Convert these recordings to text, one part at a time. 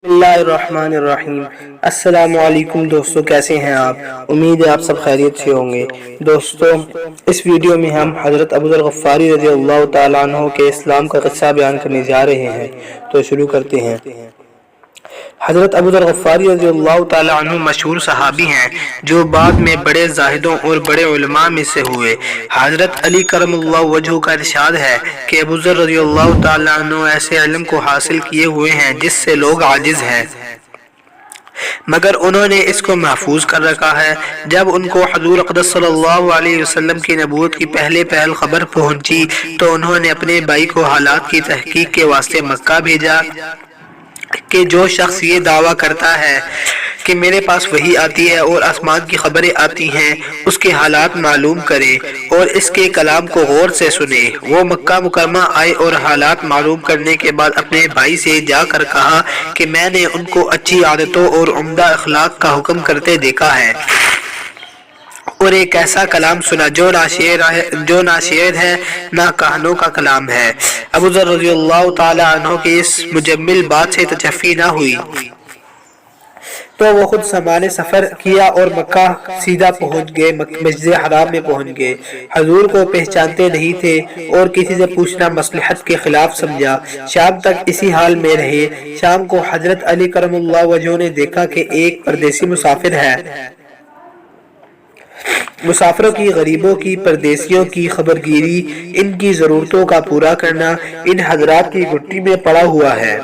بسم اللہ الرحمن الرحیم۔ السلام علیکم دوستو، کیسے ہیں آپ؟ امید ہے آپ سب خیریت سے ہوں گے۔ دوستو، اس ویڈیو میں ہم حضرت ابوذر غفاری رضی اللہ تعالیٰ عنہ کے اسلام کا قصہ بیان کرنے جا رہے ہیں، تو شروع کرتے ہیں۔ حضرت ابوذر غفاری رضی اللہ تعالیٰ عنہ مشہور صحابی ہیں جو بعد میں بڑے زاہدوں اور بڑے علماء میں سے ہوئے۔ حضرت علی کرم اللہ وجہہ کا ارشاد ہے کہ ابوذر رضی اللہ تعالیٰ عنہ ایسے علم کو حاصل کیے ہوئے ہیں جس سے لوگ عاجز ہیں، مگر انہوں نے اس کو محفوظ کر رکھا ہے۔ جب ان کو حضور اقدس صلی اللہ علیہ وسلم کی نبوت کی پہل خبر پہنچی تو انہوں نے اپنے بھائی کو حالات کی تحقیق کے واسطے مکہ بھیجا کہ جو شخص یہ دعویٰ کرتا ہے کہ میرے پاس وحی آتی ہے اور آسمان کی خبریں آتی ہیں، اس کے حالات معلوم کرے اور اس کے کلام کو غور سے سنے۔ وہ مکہ مکرمہ آئے اور حالات معلوم کرنے کے بعد اپنے بھائی سے جا کر کہا کہ میں نے ان کو اچھی عادتوں اور عمدہ اخلاق کا حکم کرتے دیکھا ہے اور ایک ایسا کلام سنا جو نہ شعر ہے نہ کہانوں کا کلام ہے۔ ابوذر رضی اللہ تعالی عنہ کی اس مجمل بات سے تجفی نہ ہوئی تو وہ خود سامان سفر کیا اور مکہ سیدھا پہنچ گئے، مسجد حرام میں پہنچ گئے۔ حضور کو پہچانتے نہیں تھے اور کسی سے پوچھنا مصلحت کے خلاف سمجھا۔ شام تک اسی حال میں رہے۔ شام کو حضرت علی کرم اللہ وجہہ نے دیکھا کہ ایک پردیسی مسافر ہے۔ مسافروں کی، غریبوں کی، پردیسیوں کی خبرگیری، ان کی ضرورتوں کا پورا کرنا ان حضرات کی گھٹی میں پڑا ہوا ہے،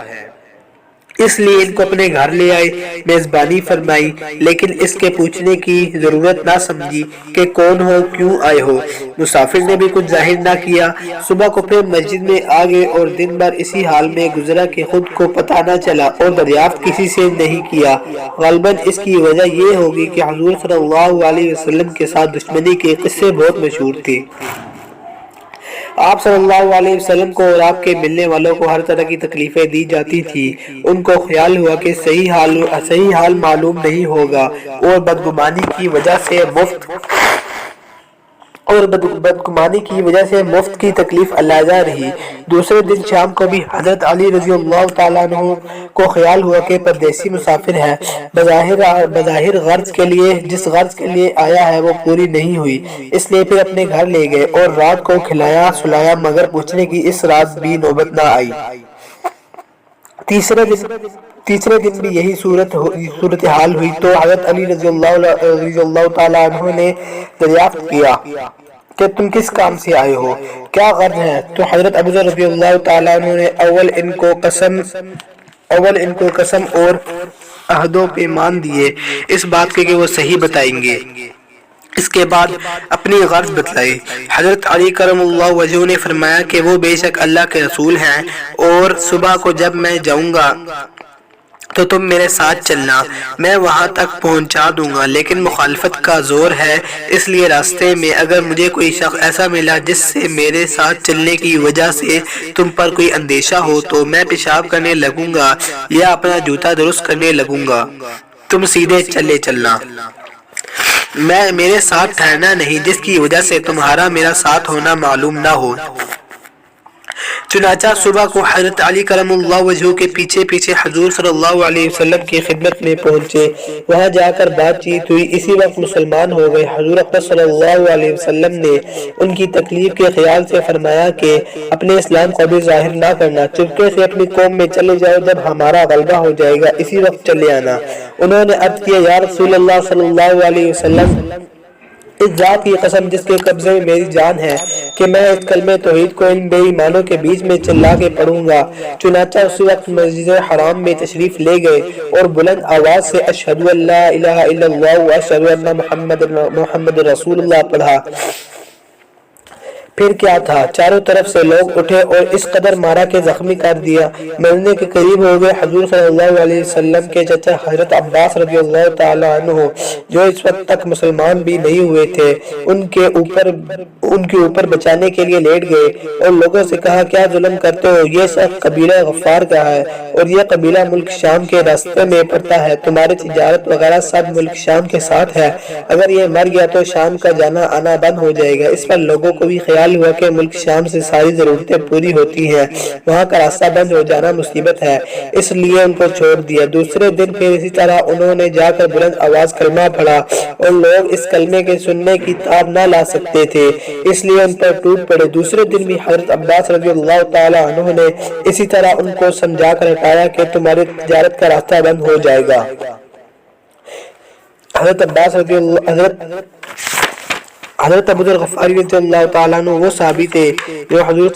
اس لیے ان کو اپنے گھر لے آئے، میزبانی فرمائی، لیکن اس کے پوچھنے کی ضرورت نہ سمجھی کہ کون ہو، کیوں آئے ہو۔ مسافر نے بھی کچھ ظاہر نہ کیا۔ صبح کو پھر مسجد میں آ گئے اور دن بھر اسی حال میں گزرا کہ خود کو پتہ نہ چلا اور دریافت کسی سے نہیں کیا۔ غالباً اس کی وجہ یہ ہوگی کہ حضور صلی اللہ علیہ وسلم کے ساتھ دشمنی کے قصے بہت مشہور تھے۔ آپ صلی اللہ علیہ وسلم کو اور آپ کے ملنے والوں کو ہر طرح کی تکلیفیں دی جاتی تھی۔ ان کو خیال ہوا کہ صحیح حال معلوم نہیں ہوگا اور بدگمانی کی وجہ سے مفت کی تکلیف علیحدہ رہی۔ دوسرے دن شام کو بھی حضرت علی رضی اللہ تعالیٰ عنہ کو خیال ہوا کہ پردیسی مسافر ہے، بظاہر جس غرض کے لیے آیا ہے وہ پوری نہیں ہوئی، اس لیے پھر اپنے گھر لے گئے اور رات کو کھلایا سلایا، مگر پوچھنے کی اس رات بھی نوبت نہ آئی۔ تیسرے دن بھی یہی صورتحال ہوئی تو حضرت علی رضی اللہ تعالیٰ عنہ نے دریافت کیا کہ تم کس کام سے آئے ہو، کیا غرض ہے؟ تو حضرت ابوذر رضی اللہ تعالیٰ عنہ نے اول ان کو قسم اور عہد و پیمان دیے اس بات کے کہ وہ صحیح بتائیں گے۔ اس کے بعد اپنی غرض بتلائی۔ حضرت علی کرم اللہ وجہہ نے فرمایا کہ وہ بے شک اللہ کے رسول ہیں اور صبح کو جب میں جاؤں گا تو تم میرے ساتھ چلنا، میں وہاں تک پہنچا دوں گا، لیکن مخالفت کا زور ہے، اس لیے راستے میں اگر مجھے کوئی شخص ایسا ملا جس سے میرے ساتھ چلنے کی وجہ سے تم پر کوئی اندیشہ ہو تو میں پیشاب کرنے لگوں گا یا اپنا جوتا درست کرنے لگوں گا، تم سیدھے چلے چلنا، میرے ساتھ ٹھہرنا نہیں جس کی وجہ سے تمہارا میرا ساتھ ہونا معلوم نہ ہو۔ چنانچہ صبح کو حضرت علی کرم اللہ وجہہ کے پیچھے حضور صلی اللہ علیہ وسلم کی خدمت میں پہنچے۔ وہاں جا کر بات چیت ہوئی، اسی وقت مسلمان ہو گئے۔ حضور اقدس صلی اللہ علیہ وسلم نے ان کی تکلیف کے خیال سے فرمایا کہ اپنے اسلام کو بھی ظاہر نہ کرنا، چپکے سے اپنی قوم میں چلے جاؤ، جب ہمارا غلبہ ہو جائے گا اسی وقت چلے آنا۔ انہوں نے عرض کیا، یا رسول اللہ صلی اللہ علیہ وسلم، اس ذات کی قسم جس کے قبضے میں میری جان ہے کہ میں اس کلمہ توحید کو ان بے ایمانوں کے بیچ میں چلا کے پڑھوں گا۔ چنانچہ اسی وقت مسجد حرام میں تشریف لے گئے اور بلند آواز سے اشہد ان لا الہ الا اللہ و اشہد ان محمد رسول اللہ پڑھا۔ پھر کیا تھا، چاروں طرف سے لوگ اٹھے اور اس قدر مارا کہ زخمی کر دیا، مرنے کے قریب ہو گئے۔ حضور صلی اللہ علیہ وسلم کے چچا حضرت عباس رضی اللہ تعالی عنہ جو اس وقت تک مسلمان بھی نہیں ہوئے تھے، ان کے اوپر بچانے کے لیے لیٹ گئے اور لوگوں سے کہا، کیا ظلم کرتے ہو؟ یہ شخص قبیلہ غفار کا ہے اور یہ قبیلہ ملک شام کے راستے میں پڑتا ہے، تمہاری تجارت وغیرہ سب ملک شام کے ساتھ ہے، اگر یہ مر گیا تو شام کا جانا آنا بند ہو جائے گا۔ اس پر لوگوں کو بھی خیال انتقال ہوا کہ ملک شام سے ساری ضرورتیں پوری ہوتی ہیں، وہاں کا راستہ بند ہو جانا مصیبت ہے، اس لیے ان کو چھوڑ دیا۔ دوسرے دن پھر اسی طرح انہوں نے جا کر بلند آواز کلمہ پڑھا اور لوگ اس کلمے کے سننے کی تاب نہ لا سکتے تھے، اس لیے ان پر ٹوٹ پڑے۔ دوسرے دن بھی حضرت عباس رضی اللہ تعالی عنہ نے اسی طرح ان کو سمجھا کر ہٹایا کہ تمہاری تجارت کا راستہ بند ہو جائے گا۔ حضرت ابو ذر غفاری رضی اللہ تعالیٰ عنہ وہ صحابی تھے جو حضور